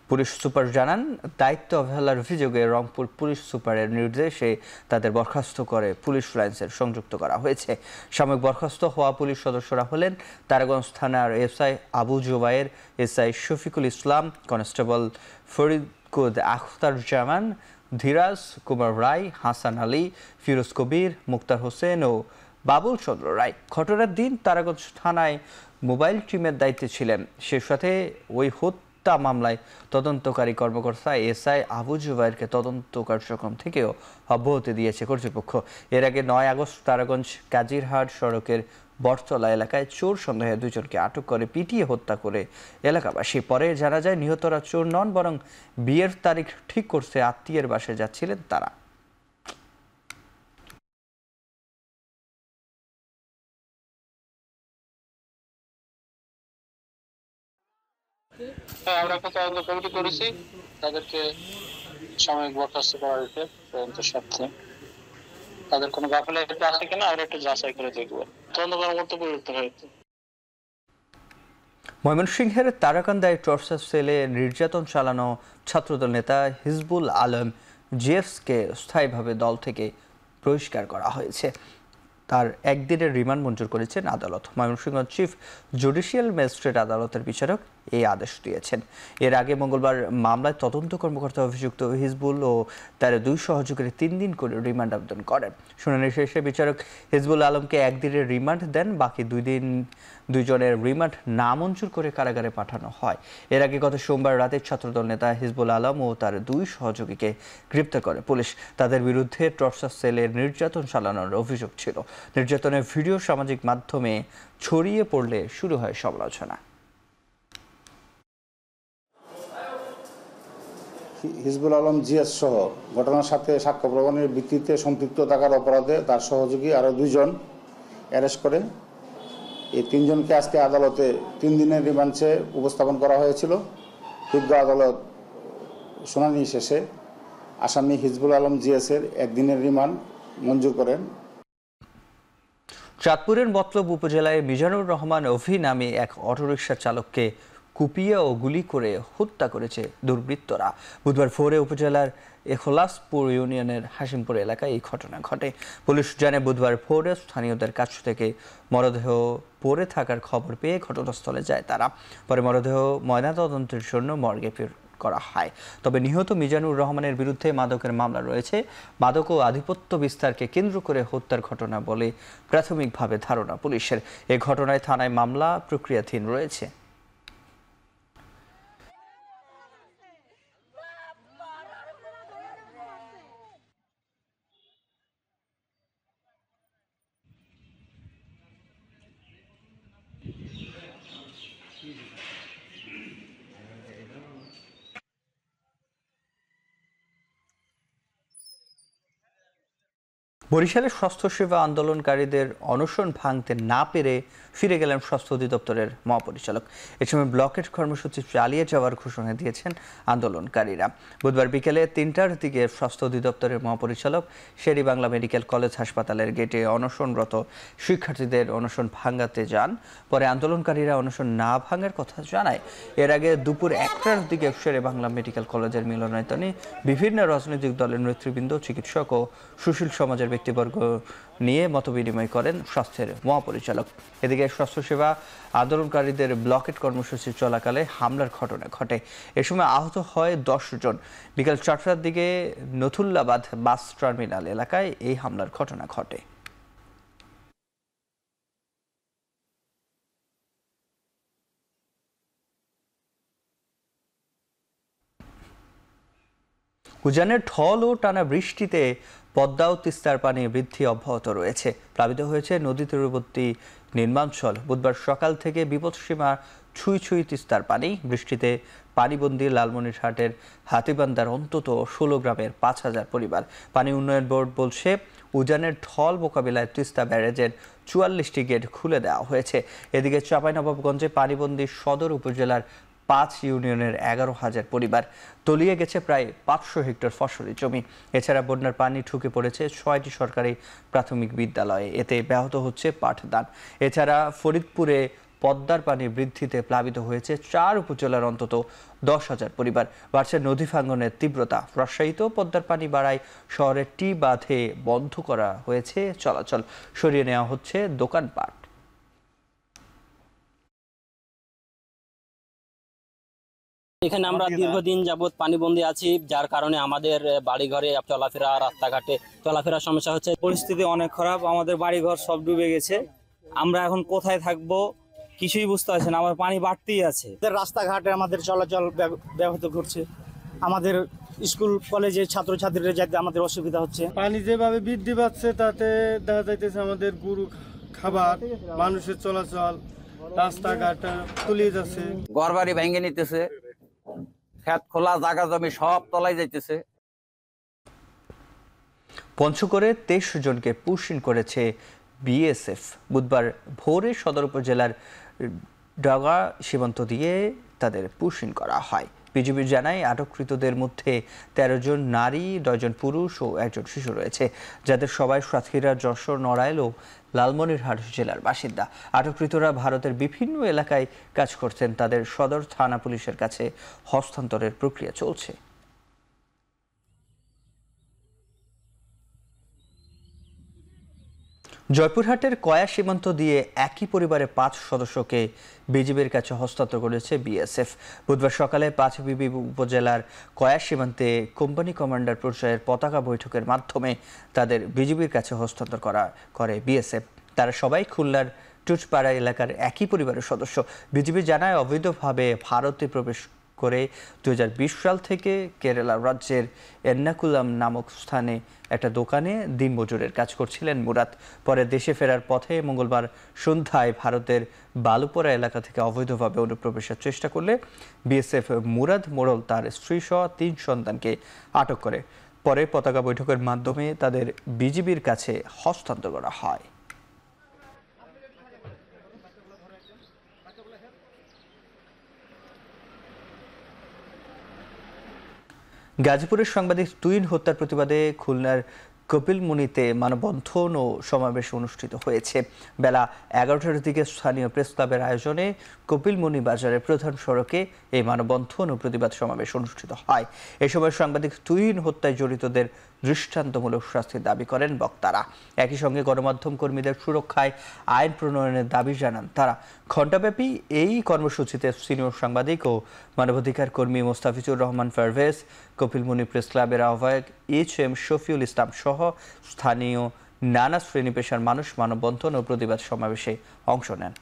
পুলিশ সুপার জানান, দায়িত্ব অবহেলার অভিযোগে রংপুর পুলিশ সুপারের নির্দেশে তাদের বরখাস্ত করে পুলিশ লাইন্সের সংযুক্ত করা হয়েছে। সাময়িক বরখাস্ত হওয়া পুলিশ সদস্যরা হলেন তারাগঞ্জ থানার SI Abu Zubair, SI Shafiqul Islam, constable ফরিদকুদ Akhtaruzzaman, Dhiraj Kumar রায়, হাসান আলী, ফিরোজ কবির, মুক্তার হোসেন ও বাবুল চন্দ্র রায়। ঘটনার দিন তারাগঞ্জ থানায় মোবাইল টিমের দায়িত্বে ছিলেন। সে সাথে ওই হত্যা মামলায় তদন্তকারী কর্মকর্তা এসআই আবু জুবায়েরকে তদন্ত কার্যক্রম থেকেও অব্যাহতি দিয়েছে কর্তৃপক্ষ। এর আগে 9 আগস্ট তারাগঞ্জ কাজিরহাট সড়কের বটতলা এলাকায় চোর সন্দেহে 2 জনকে আটক করে পিটিয়ে হত্যা করে এলাকাবাসী। পরে জানা যায় নিহতরা চোর নন, বরং বিয়ের তারিখ ঠিক করতে আত্মীয়ের বাসায় যাচ্ছিলেন তারা। আমরা একটা তদন্ত কমিটি করেছি, তাদেরকে সাময়িক বরখাস্ত করা হয়েছে তদন্তের স্বার্থে। তাদের কোনো গাফিলতি আছে কিনা আমরা একটু যাচাই করে দেখবো। তদন্ত কর্মকর্তা পরিবর্তন হয়েছে। ময়মনসিংহের তারাকান্দায় টর্চার সেলে নির্যাতন চালানো ছাত্রদল নেতা হিজবুল আলম জিএফকে স্থায়ীভাবে দল থেকে বহিষ্কার করা হয়েছে। তার একদিনের রিমান্ড মঞ্জুর করেছেন আদালত। ময়মনসিংহ চিফ জুডিশিয়াল ম্যাজিস্ট্রেট আদালতের বিচারক এই আদেশ দিয়েছেন। এর আগে মঙ্গলবার মামলায় তদন্ত কর্মকর্তা অভিযুক্ত হিজবুল ও তার 2 সহযোগীর 3 দিন করে রিমান্ড আবেদন করেন। শুনানি শেষে বিচারক হিজবুল আলমকে 1 দিনের রিমান্ড দেন। বাকি 2 দিন 2 জনের রিমান্ড নামঞ্জুর করে কারাগারে পাঠানো হয়। এর আগে গত সোমবার রাতে ছাত্রদল নেতা হিজবুল আলম ও তার 2 সহযোগীকে গ্রেপ্তার করে পুলিশ। তাদের বিরুদ্ধে টর্চার সেলে নির্যাতন চালানোর অভিযোগ ছিল। নির্যাতনের ভিডিও সামাজিক মাধ্যমে ছড়িয়ে পড়লে শুরু হয় সমালোচনা। হিজবুল আলম জিএস সহ ঘটনার সাথে সাক্ষ্য প্রমাণের ভিত্তিতে সম্পৃক্ত থাকার অপরাধে তার সহযোগী আরও 2 জন অ্যারেস্ট করে এই 3 জনকে আজকে আদালতে 3 দিনের রিমান্ডে উপস্থাপন করা হয়েছিল। বিজ্ঞ আদালত শুনানি শেষে আসামি হিজবুল আলম জিএসের একদিনের রিমান্ড মঞ্জুর করেন। চাঁদপুরের মতলব উপজেলায় মিজানুর রহমান অভি নামে এক অটোরিকশা চালককে কুপিয়ে ও গুলি করে হত্যা করেছে দুর্বৃত্তরা। বুধবার ভোরে উপজেলার এখলাসপুর ইউনিয়নের হাসিমপুর এলাকায় এই ঘটনা ঘটে। পুলিশ জানায় বুধবার ভোরে স্থানীয়দের কাছ থেকে মরদেহ পড়ে থাকার খবর পেয়ে ঘটনাস্থলে যায় তারা। পরে মরদেহ ময়নাতদন্তের জন্য মর্গে করা হয়। তবে নিহত মিজানুর রহমানের বিরুদ্ধে মাদকের মামলা রয়েছে। মাদক ও আধিপত্য বিস্তারকে কেন্দ্র করে হত্যার ঘটনা বলে প্রাথমিকভাবে ধারণা পুলিশের। এ ঘটনায় থানায় মামলা প্রক্রিয়াধীন রয়েছে। বরিশালে স্বাস্থ্যসেবা আন্দোলনকারীদের অনশন ভাঙতে না পেরে ফিরে গেলেন স্বাস্থ্য অধিদপ্তরের মহাপরিচালক। এ সময় ব্লকেট কর্মসূচি চালিয়ে যাওয়ার ঘোষণা দিয়েছেন আন্দোলনকারীরা। বুধবার বিকেলে ৩টার দিকে স্বাস্থ্য অধিদপ্তরের মহাপরিচালক শেরি বাংলা মেডিকেল কলেজ হাসপাতালের গেটে অনশনরত শিক্ষার্থীদের অনশন ভাঙাতে যান। পরে আন্দোলনকারীরা অনশন না ভাঙার কথা জানায়। এর আগে দুপুর ১টার দিকে শেরি বাংলা মেডিকেল কলেজের মিলনায়তনে বিভিন্ন রাজনৈতিক দলের নেতৃবৃন্দ, চিকিৎসক ও সুশীল সমাজের ব্যক্তিবর্গ নিয়ে মতবিনিময় করেন স্বাস্থ্যের মহাপরিচালক। এদিকে স্বাস্থ্যসেবা আন্দোলনকারীদের ব্লকেট কর্মসূচি চলাকালে হামলার ঘটনা ঘটে। এ সময় আহত হয় ১০ জন। বিকেল ৪টার দিকে নথুল্লাবাদ বাস টার্মিনাল এলাকায় এই হামলার ঘটনা ঘটে। উজানের ঢল ও টানা বৃষ্টিতে পদ্মা ও তিস্তার পানি বৃদ্ধি অব্যাহত রয়েছে। প্লাবিত হয়েছে নদী তীরবর্তী নির্মাঞ্চল। বুধবার সকাল থেকে বিপদসীমা ছুঁই ছুঁই তিস্তার পানি। বৃষ্টিতে পানিবন্দী লালমনিরহাটের হাতিবান্ধার অন্তত ১৬ গ্রামের ৫,০০০ পরিবার। পানি উন্নয়ন বোর্ড বলছে উজানের ঢল মোকাবিলায় তিস্তা ব্যারেজের ৪৪টি গেট খুলে দেওয়া হয়েছে। এদিকে চাঁপাইনবাবগঞ্জে পানিবন্দী সদর উপজেলার ৫ ইউনিয়নের ১১,০০০ পরিবার। তলিয়ে গেছে প্রায় ৫০০ হেক্টর ফসলি জমি। এছাড়া বন্যার পানি ঢুকে পড়েছে ৬টি সরকারি প্রাথমিক বিদ্যালয়ে। এতে ব্যাহত হচ্ছে পাঠদান। এছাড়া ফরিদপুরে পদ্মার পানি বৃদ্ধিতে প্লাবিত হয়েছে ৪ উপজেলার অন্তত ১০,০০০ পরিবার। বাড়ছে নদী ভাঙনের তীব্রতা। রাজশাহীতেও পদ্মার পানি বাড়ায় শহরের টি বাঁধে বন্ধ করা হয়েছে চলাচল। সরিয়ে নেওয়া হচ্ছে দোকানপাট। এখানে আমরা দীর্ঘদিন যাবৎ পানিবন্দী আছি, যার কারণে আমাদের বাড়িঘরে চলাফেরা, রাস্তাঘাটে চলাফেরার সমস্যা হচ্ছে। পরিস্থিতি অনেক খারাপ, আমাদের বাড়িঘর সব ডুবে গেছে। আমরা এখন কোথায় থাকবো কিছুই বুঝতে পারছি না, আমার পানি বাড়তেই আছে। রাস্তাঘাটে আমাদের চলাচল ব্যাহত করছে, আমাদের স্কুল কলেজে ছাত্রছাত্রীরা যেতে আমাদের অসুবিধা হচ্ছে। পানি যেভাবে বৃদ্ধি পাচ্ছে তাতে দেখা যাইতেছে আমাদের গরু খাবার, মানুষের চলাচল, রাস্তাঘাট তলিয়ে যাচ্ছে। ঘরবাড়ি ভেঙে নিতেছে, খেত খোলা জায়গা জমি সব তলায় যাইতেছে। পঞ্চগড়ে ২৩ জনকে পুশিন করেছে বিএসএফ। বুধবার ভোরে সদর উপজেলার ডাগা সীমান্ত দিয়ে তাদের পুশিন করা হয়। বিজিবি জানায় আটককৃতদের মধ্যে ১৩ জন নারী, ৯ জন পুরুষ ও ১ জন শিশু রয়েছে, যাদের সবাই সাতক্ষীরা, যশোর, নড়াইল ও লালমনিরহাট জেলার বাসিন্দা। আটককৃতরা ভারতের বিভিন্ন এলাকায় কাজ করছেন। তাদের সদর থানা পুলিশের কাছে হস্তান্তরের প্রক্রিয়া চলছে। জয়পুরহাটের কয়া সীমান্ত দিয়ে একই পরিবারের ৫ সদস্যকে বিজিবির কাছে হস্তান্তর করেছে বিএসএফ। বুধবার সকালে পাঁচবিবি উপজেলার কয়া সীমান্তে কোম্পানি কমান্ডার পর্যায়ের পতাকা বৈঠকের মাধ্যমে তাদের বিজিবির কাছে হস্তান্তর করে বিএসএফ। তারা সবাই খুলনার টুচপাড়া এলাকার একই পরিবারের সদস্য। বিজিবি জানায় অবৈধভাবে ভারতে প্রবেশ করে ২০২০ সাল থেকে কেরালা রাজ্যের এর্নাকুলাম নামক স্থানে একটা দোকানে দিনমজুরের কাজ করছিলেন মুরাদ। পরে দেশে ফেরার পথে মঙ্গলবার সন্ধ্যায় ভারতের বালুপোরা এলাকা থেকে অবৈধভাবে অনুপ্রবেশের চেষ্টা করলে বিএসএফ মুরাদ মোড়ল তার স্ত্রী সহ ৩ সন্তানকে আটক করে। পরে পতাকা বৈঠকের মাধ্যমে তাদের বিজিবির কাছে হস্তান্তর করা হয়। গাজীপুরের সাংবাদিক তুহিন হত্যার প্রতিবাদে খুলনার কপিলমুনিতে মানববন্ধন ও সমাবেশ অনুষ্ঠিত হয়েছে। বেলা 11টার দিকে স্থানীয় প্রেস ক্লাবের আয়োজনে কপিলমুনি বাজারের প্রধান সড়কে এই মানববন্ধন ও প্রতিবাদ সমাবেশ অনুষ্ঠিত হয়। এ সময় সাংবাদিক তুহিন হত্যায় জড়িতদের দৃষ্টান্তমূলক শাস্তির দাবি করেন বক্তারা। একই সঙ্গে গণমাধ্যম কর্মীদের সুরক্ষায় আইন প্রণয়নের দাবি জানান তারা। ঘণ্টাব্যাপী এই কর্মসূচিতে সিনিয়র সাংবাদিক ও মানবাধিকার কর্মী মোস্তাফিজুর রহমান পারভেজ, কপিলমুনি প্রেস ক্লাবের আহ্বায়ক এইচ.এম. শফিউল ইসলাম সহ স্থানীয় নানা শ্রেণী পেশার মানুষ মানববন্ধন ও প্রতিবাদ সমাবেশে অংশ নেন।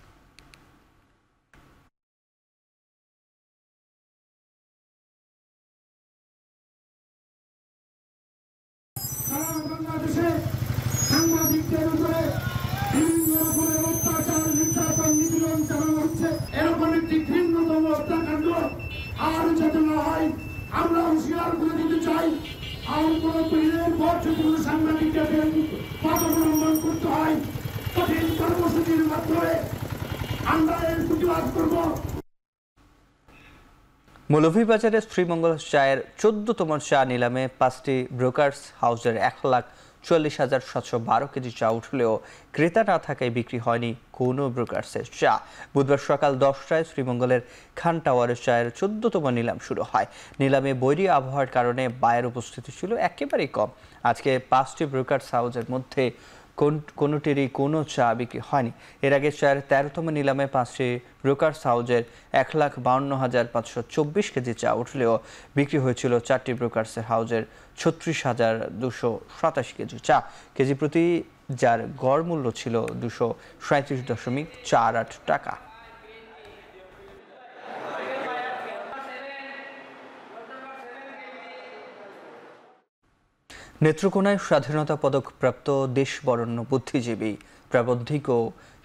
সাংবাদিকদের উপরে বিভিন্ন রকমের অত্যাচার, নির্যাতন, নিপীড়ন চালানো হচ্ছে। এরকম একটি ঘৃণ্যতম হত্যাকাণ্ড আর যাতে না হয় আমরা হুঁশিয়ার করে দিতে চাই। আর কোনো পীড়নের পর যদি কোনো সাংবাদিককে পথ অবলম্বন করতে হয়, কঠিন কর্মসূচির মাধ্যমে আমরা এর প্রতিবাদ করব। মৌলভীবাজারের শ্রীমঙ্গল চায়ের 14তম চা নিলামে 5টি ব্রোকার্স হাউসের 1,44,712 কেজি চা উঠলেও ক্রেতা না থাকায় বিক্রি হয়নি কোনো ব্রোকার্সের চা। বুধবার সকাল 10টায় শ্রীমঙ্গলের খান টাওয়ারের চায়ের 14তম নিলাম শুরু হয়। নিলামে বৈরী আবহাওয়ার কারণে বায়ের উপস্থিতি ছিল একেবারেই কম। আজকে 5টি ব্রোকার্স হাউসের মধ্যে কোনোটিরই কোনো চা বিক্রি হয়নি। এর আগে চায়ের 13তম নিলামে 5টি ব্রোকার্স হাউসের 1,52,524 কেজি চা উঠলেও বিক্রি হয়েছিল 4টি ব্রোকার্স হাউসের 36,287 কেজি চা। কেজি প্রতি যার গড় মূল্য ছিল 237.48 টাকা। নেত্রকোনায় স্বাধীনতা পদক প্রাপ্ত দেশবরেণ্য বুদ্ধিজীবী, প্রাবন্ধিক ও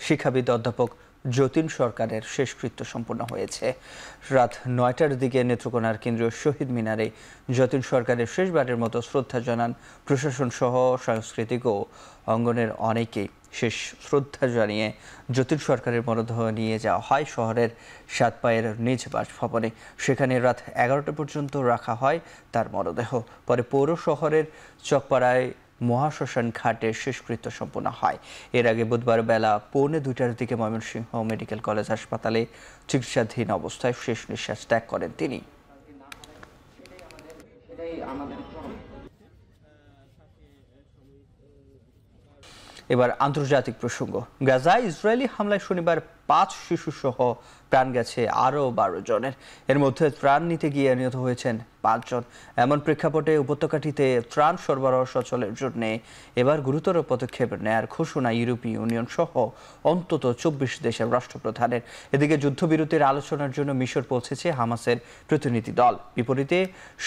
শিক্ষাবিদ অধ্যাপক যতীন সরকারের শেষকৃত্য সম্পন্ন হয়েছে। রাত 9টার দিকে নেত্রকোনার কেন্দ্রীয় শহীদ মিনারে যতীন সরকারের শেষবারের মতো শ্রদ্ধা জানান প্রশাসন সহ সাংস্কৃতিক ও অঙ্গনের অনেকেই। শেষ শ্রদ্ধা জানিয়ে যতীন সরকারের মরদেহ নিয়ে যাওয়া হয় শহরের সাতপায়ের নিজ বাসভবনে। সেখানে রাত 11টা পর্যন্ত রাখা হয় তার মরদেহ। পরে পৌর শহরের চকপাড়ায় মহাশ্মশান ঘাটে শেষকৃত্য সম্পন্ন হয়। এর আগে বুধবার বেলা 1:45টার দিকে ময়মনসিংহ মেডিকেল কলেজ হাসপাতালে চিকিৎসাধীন অবস্থায় শেষ নিঃশ্বাস ত্যাগ করেন তিনি। এবার আন্তর্জাতিক প্রসঙ্গ। গাজায় ইসরায়েলি হামলায় শনিবার 5 শিশু সহ প্রাণ গেছে আরও 12 জনের। এর মধ্যে ত্রাণ নিতে গিয়ে নিহত হয়েছেন 5 জন। এমন প্রেক্ষাপটে উপত্যকাটিতে ত্রাণ সরবরাহ সচলের জন্য এবার গুরুতর পদক্ষেপ নেয়ার ঘোষণা ইউরোপীয় ইউনিয়ন সহ অন্তত 24 দেশের রাষ্ট্রপ্রধানের। এদিকে যুদ্ধবিরতির আলোচনার জন্য মিশর পৌঁছেছে হামাসের প্রতিনিধি দল। বিপরীতে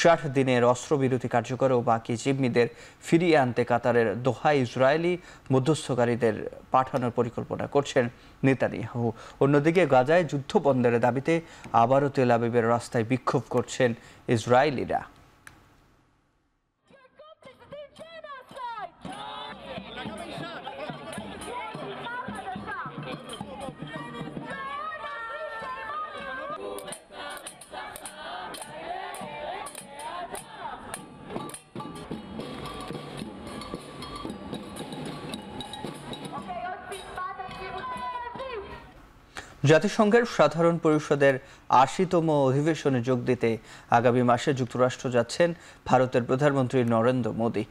60 দিনের অস্ত্রবিরতি কার্যকর ও বাকি জিম্মিদের ফিরিয়ে আনতে কাতারের দোহায় ইসরায়েলি মধ্যস্থকারীদের পাঠানোর পরিকল্পনা করছেন নেতানিয়াহু। অন্যদিকে গাজায় যুদ্ধ বন্ধের দাবিতে আবারও তেল আবিবের রাস্তায় বিক্ষোভ করছেন ইসরায়েলিরা। জাতিসংঘের সাধারণ পরিষদের ৮০তম অধিবেশনে যোগ দিতে আগামী মাসে যুক্তরাষ্ট্র যাচ্ছেন ভারতের প্রধানমন্ত্রী নরেন্দ্র মোদী।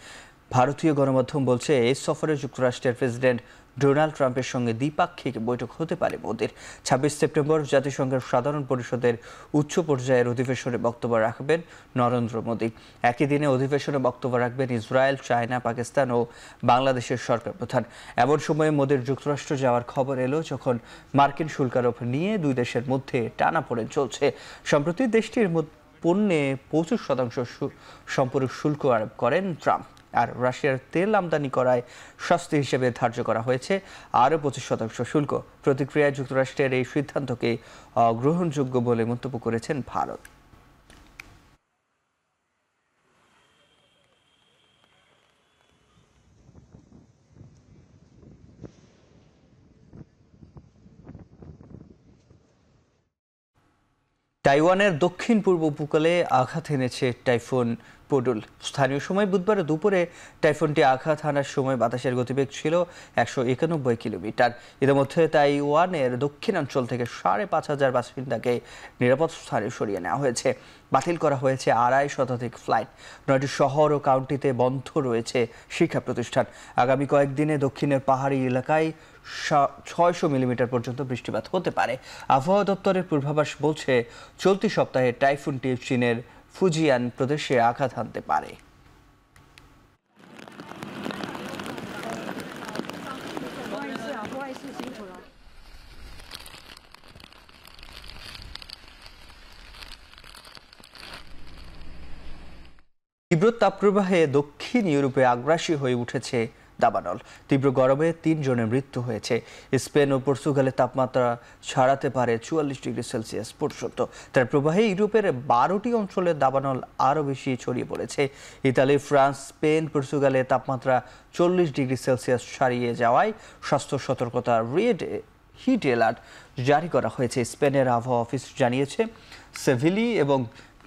ভারতীয় গণমাধ্যম বলছে এই সফরে যুক্তরাষ্ট্রের প্রেসিডেন্ট ডোনাল্ড ট্রাম্পের সঙ্গে দ্বিপাক্ষিক বৈঠক হতে পারে মোদীর। ২৬ সেপ্টেম্বর জাতিসংঘের সাধারণ পরিষদের উচ্চ পর্যায়ের অধিবেশনে বক্তব্য রাখবেন নরেন্দ্র মোদী। একই দিনে অধিবেশনে বক্তব্য রাখবেন ইসরায়েল, চায়না, পাকিস্তান ও বাংলাদেশের সরকার প্রধান। এমন সময়ে মোদীর যুক্তরাষ্ট্র যাওয়ার খবর এলো যখন মার্কিন শুল্ক আরোপ নিয়ে দুই দেশের মধ্যে টানাপোড়েন চলছে। সম্প্রতি দেশটির পণ্যে ২৫% সম্পর্ক শুল্ক আরোপ করেন ট্রাম্প। আর রাশিয়ার তেল আমদানি করায় শাস্তি হিসেবে ধার্য করা হয়েছে আরও 25% শুল্ক। প্রতিক্রিয়ায় যুক্তরাষ্ট্রের এই সিদ্ধান্তকে অগ্রহণযোগ্য বলে মন্তব্য করেছেন ভারত। তাইওয়ানের দক্ষিণ পূর্ব উপকূলে আঘাত এনেছে টাইফুন পডুল। স্থানীয় সময় বুধবার দুপুরে টাইফুনটি আঘাত হানার সময় বাতাসের গতিবেগ ছিল 191 কিলোমিটার। ইতিমধ্যে তাইওয়ানের দক্ষিণাঞ্চল থেকে 5,500 বাসিন্দাকে নিরাপদ স্থানে সরিয়ে নেওয়া হয়েছে। বাতিল করা হয়েছে 2.5 শতাধিক ফ্লাইট। 9টি শহর ও কাউন্টিতে বন্ধ রয়েছে শিক্ষা প্রতিষ্ঠান। আগামী কয়েকদিনে দক্ষিণের পাহাড়ি এলাকায় 600 মিলিমিটার পর্যন্ত বৃষ্টিপাত হতে পারে। আবহাওয়া দপ্তরের পূর্বাভাস বলছে চলতি সপ্তাহে টাইফুনটি চীনের ফুজিয়ান প্রদেশে আঘাত হানতে পারে। তীব্র তাপপ্রবাহে দক্ষিণ ইউরোপে আগ্রাসী হয়ে উঠেছে দাবানল। তীব্র গরমে 3 জনের মৃত্যু হয়েছে। স্পেন ও পর্তুগালের তাপমাত্রা ছাড়াতে পারে 44 ডিগ্রি সেলসিয়াস পর্যন্ত। তার প্রবাহে ইউরোপের 12টি অঞ্চলে দাবানল আরও বেশি ছড়িয়ে পড়েছে। ইতালি, ফ্রান্স, স্পেন, পর্তুগালে তাপমাত্রা 40 ডিগ্রি সেলসিয়াস ছাড়িয়ে যাওয়ায় স্বাস্থ্য সতর্কতা রেড হিট অ্যালার্ট জারি করা হয়েছে। স্পেনের আবহাওয়া অফিস জানিয়েছে সেভিলি এবং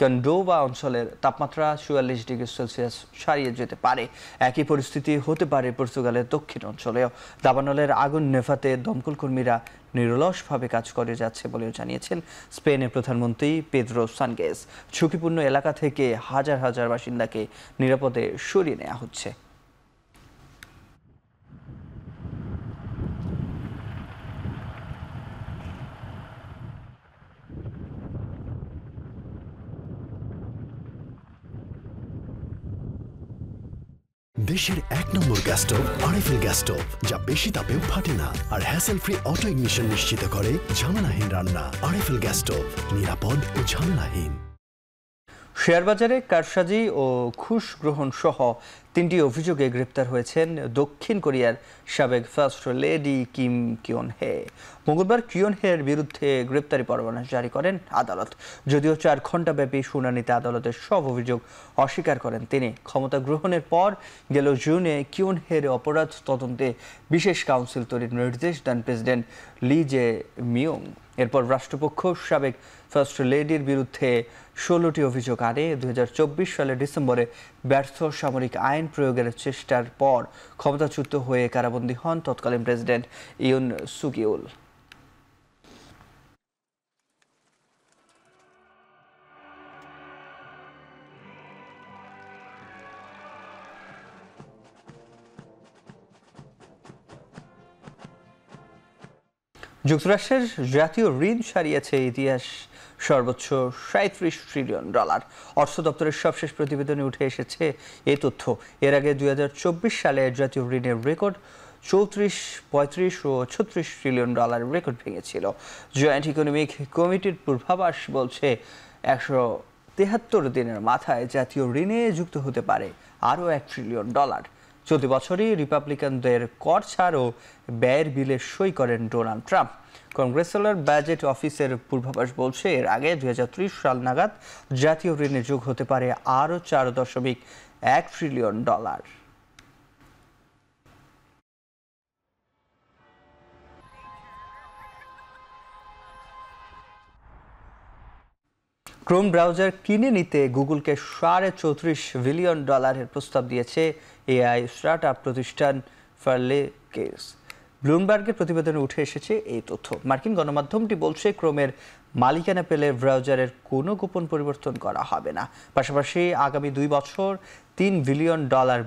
কন্ডোবা অঞ্চলের তাপমাত্রা 44 ডিগ্রি সেলসিয়াস ছাড়িয়ে যেতে পারে। একই পরিস্থিতি হতে পারে পর্তুগালের দক্ষিণ অঞ্চলেও। দাবানলের আগুন নেভাতে দমকল কর্মীরা নিরলসভাবে কাজ করে যাচ্ছে বলেও জানিয়েছেন স্পেনের প্রধানমন্ত্রী পেদ্রো সানচেজ। ঝুঁকিপূর্ণ এলাকা থেকে হাজার হাজার বাসিন্দাকে নিরাপদে সরিয়ে নেওয়া হচ্ছে। দেশের 1 নম্বর gas stove RFL gas stove, যা বেশি তাপেও ফাটে না আর হ্যাসেল ফ্রি অটো ইগনিশন নিশ্চিত করে ঝামেলাহীন রান্না। আরএফএল গ্যাস স্টোভ, নিরাপদ ও ঝামেলাহীন। শেয়ার বাজারে কারসাজি ও ঘুষ গ্রহণ সহ 3টি অভিযোগে গ্রেপ্তার হয়েছেন দক্ষিণ কোরিয়ার সাবেক ফার্স্ট লেডি কিম কিয়ন হে। মঙ্গলবার কিয়ন হের বিরুদ্ধে গ্রেপ্তারি পরোয়ানা জারি করেন আদালত। যদিও 4 ঘণ্টাব্যাপী শুনানিতে আদালতের সব অভিযোগ অস্বীকার করেন তিনি। ক্ষমতা গ্রহণের পর গেল জুনে কিয়ন হের অপরাধ তদন্তে বিশেষ কাউন্সিল তৈরির নির্দেশ দেন প্রেসিডেন্ট লি জে মিয়ং। এরপর রাষ্ট্রপক্ষ সাবেক ফার্স্ট লেডির বিরুদ্ধে 16টি অভিযোগ আনে। 2024 সালের ডিসেম্বরে ব্যর্থ সামরিক আইন প্রয়োগের চেষ্টার পর ক্ষমতাচ্যুত হয়ে কারাবন্দী হন তৎকালীন প্রেসিডেন্ট ইউন সুক-ইউল। যুক্তরাষ্ট্রের জাতীয় ঋণ ছাড়িয়েছে ইতিহাস সর্বোচ্চ $37 ট্রিলিয়ন। অর্থ দপ্তরের সবশেষ প্রতিবেদনে উঠে এসেছে এই তথ্য। এর আগে 2024 সালে জাতীয় ঋণের রেকর্ড 34, 35 ও 36 ট্রিলিয়ন ডলারের রেকর্ড ভেঙেছিল। জয়েন্ট ইকোনমিক কমিটির পূর্বাভাস বলছে 173 দিনের মাথায় জাতীয় ঋণে যুক্ত হতে পারে আরও $1 ট্রিলিয়ন। চলতি বছরই রিপাবলিকানদের কর ছাড় ও ব্যয়ের বিলে সই করেন ডোনাল্ড ট্রাম্প। কংগ্রেসুলার বাজেট অফিসের পূর্বাভাস বলছে এর আগে 2030 সাল নাগাদ জাতীয় ঋণে যোগ হতে পারে আরও $4.1 ট্রিলিয়ন। ক্রোম ব্রাউজার কিনে নিতে গুগলকে $34 বিলিয়ন প্রস্তাব দিয়েছে এআই স্টার্টআপ প্রতিষ্ঠান ফার্লেকেস। ব্লুমবার্গের প্রতিবেদনে উঠে এসেছে এই তথ্য। মার্কিন গণমাধ্যমটি বলছে ক্রোমের মালিকানা পেলে ব্রাউজারের কোনো গোপন পরিবর্তন করা হবে না। পাশাপাশি আগামী 2 বছর $3 বিলিয়ন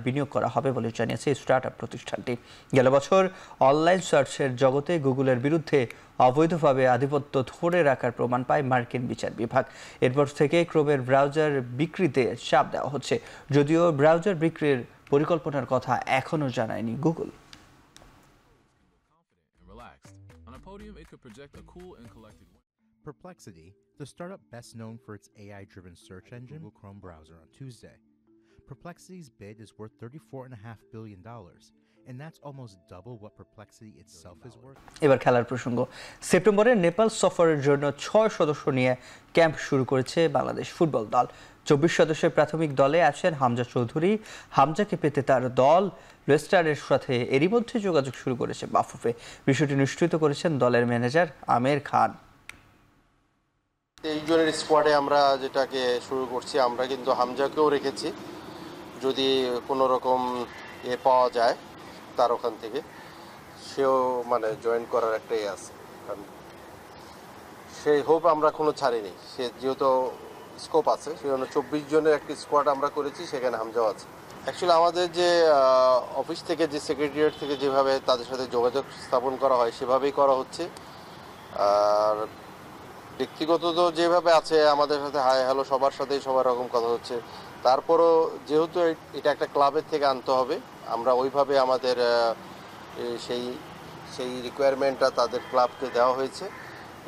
বিনিয়োগ করা হবে বলে জানিয়েছে স্টার্টআপ প্রতিষ্ঠানটি। গেল বছর অনলাইন সার্চের জগতে গুগলের বিরুদ্ধে অবৈধভাবে আধিপত্য ধরে রাখার প্রমাণ পায় মার্কিন বিচার বিভাগ। এরপর থেকে ক্রোমের ব্রাউজার বিক্রিতে চাপ দেওয়া হচ্ছে, যদিও ব্রাউজার বিক্রির পরিকল্পনার কথা এখনও জানায়নি Google. Perplexity, the startup best known for its AI-driven search engine, Google Chrome browser on Tuesday. Perplexity's bid is worth $34.5 billion, and that's almost double what Perplexity itself is worth. এবার খেলার প্রসঙ্গ। সেপ্টেম্বরে নেপাল সফরের জন্য 6 সদস্য নিয়ে ক্যাম্প শুরু করেছে বাংলাদেশ ফুটবল দল। 24 সদস্যের প্রাথমিক দলে আছেন হামজা চৌধুরী। হামজাকে পেতে তার দল লেস্টারের সাথে এরই মধ্যে যোগাযোগ শুরু করেছে বাফুফে। বিষয়টি নিশ্চিত করেছেন দলের ম্যানেজার আমের খান। জনের স্কোয়াডে আমরা যেটাকে শুরু করছি, আমরা কিন্তু হামজাকেও রেখেছি, যদি কোনো রকম পাওয়া যায় তার ওখান থেকে, সেও মানে জয়েন করার একটাই আছে। কারণ সেই হোপ আমরা কোনো ছাড়িনি, সে যেহেতু স্কোপ আছে, সেই জন্য 24 জনের একটি স্কোয়াড আমরা করেছি, সেখানে হামজাও আছে। অ্যাকচুয়ালি আমাদের যে অফিস থেকে, যে সেক্রেটারিয়েট থেকে যেভাবে তাদের সাথে যোগাযোগ স্থাপন করা হয় সেভাবেই করা হচ্ছে। আর ব্যক্তিগত তো যেভাবে আছে আমাদের সাথে হাই হ্যালো সবার সাথেই সবার রকম কথা হচ্ছে, তারপরও যেহেতু এটা একটা ক্লাবের থেকে আনতে হবে, আমরা ওইভাবে আমাদের সেই রিকোয়ারমেন্টটা তাদের ক্লাবকে দেওয়া হয়েছে।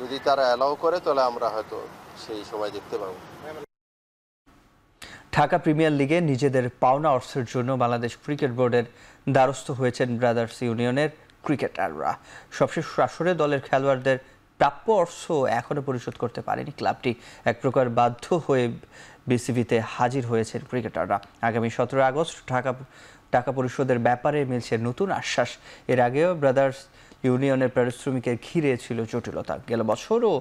যদি তারা অ্যালাউ করে তাহলে আমরা হয়তো সেই সময় দেখতে পাবো। ঢাকা প্রিমিয়ার লিগে নিজেদের পাওনা অর্থের জন্য বাংলাদেশ ক্রিকেট বোর্ডের দ্বারস্থ হয়েছেন ব্রাদার্স ইউনিয়নের ক্রিকেটাররা। সবশেষ আসরে দলের খেলোয়াড়দের প্রাপ্য অর্থ এখনও পরিশোধ করতে পারেনি ক্লাবটি। এক প্রকার বাধ্য হয়ে বিসিবিতে হাজির হয়েছেন ক্রিকেটাররা। আগামী 17 আগস্ট টাকা পরিশোধের ব্যাপারে মিলছে নতুন আশ্বাস। এর আগেও ব্রাদার্স ইউনিয়নের পারিশ্রমিকের ঘিরে ছিল জটিলতা। গেল বছরও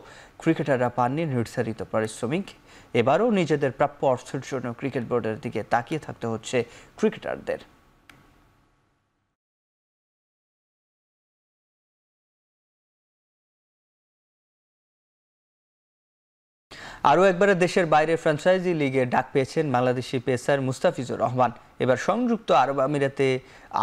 ক্রিকেটাররা পাননি নির্ধারিত পারিশ্রমিক। এবারও নিজেদের প্রাপ্য অর্থের জন্য ক্রিকেট বোর্ডের দিকে তাকিয়ে থাকতে হচ্ছে ক্রিকেটারদের। আরও একবারে দেশের বাইরে ফ্র্যাঞ্চাইজি লিগে ডাক পেয়েছেন বাংলাদেশি পেসার মুস্তাফিজুর রহমান। এবার সংযুক্ত আরব আমিরাতে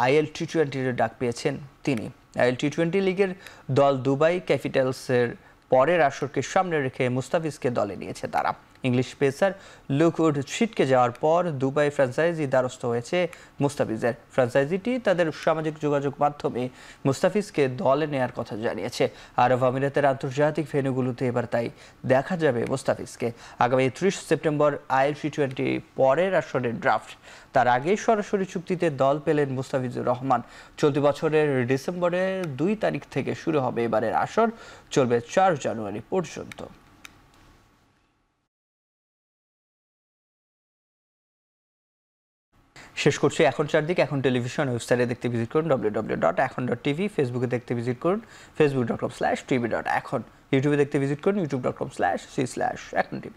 আইএল টি20-র ডাক পেয়েছেন তিনি। আইএল টি20 লিগের দল দুবাই ক্যাপিটালসের পরের আসরকে সামনে রেখে মুস্তাফিজকে দলে নিয়েছে তারা। ইংলিশ পেসার লুকউড ছিটকে যাওয়ার পর দুবাই ফ্র্যাঞ্চাইজি দ্বারস্থ হয়েছে মুস্তাফিজের। ফ্র্যাঞ্চাইজিটি তাদের সামাজিক যোগাযোগ মাধ্যমে মুস্তাফিজকে দলে নেয়ার কথা জানিয়েছে। আরব আমিরাতের আন্তর্জাতিক ভেন্যুগুলোতে এবার তাই দেখা যাবে মুস্তাফিজকে। আগামী 30 সেপ্টেম্বর আইএল টি20 পরের আসরের ড্রাফট। তার আগে সরাসরি চুক্তিতে দল পেলেন মুস্তাফিজুর রহমান। চলতি বছরের ডিসেম্বরের 2 তারিখ থেকে শুরু হবে এবারের আসর, চলবে 4 জানুয়ারি পর্যন্ত। শেষ করছি এখন চারদিক। এখন টেলিভিশন ওয়েবসাইটে দেখতে ভিজিট করুন www.ekhon.tv, ফেসবুকে দেখতে ভিজিট করুন facebook.com/tv.ekhon, ইউটিউবে দেখতে ভিজিট করুন youtube.com/c/ekhon tv।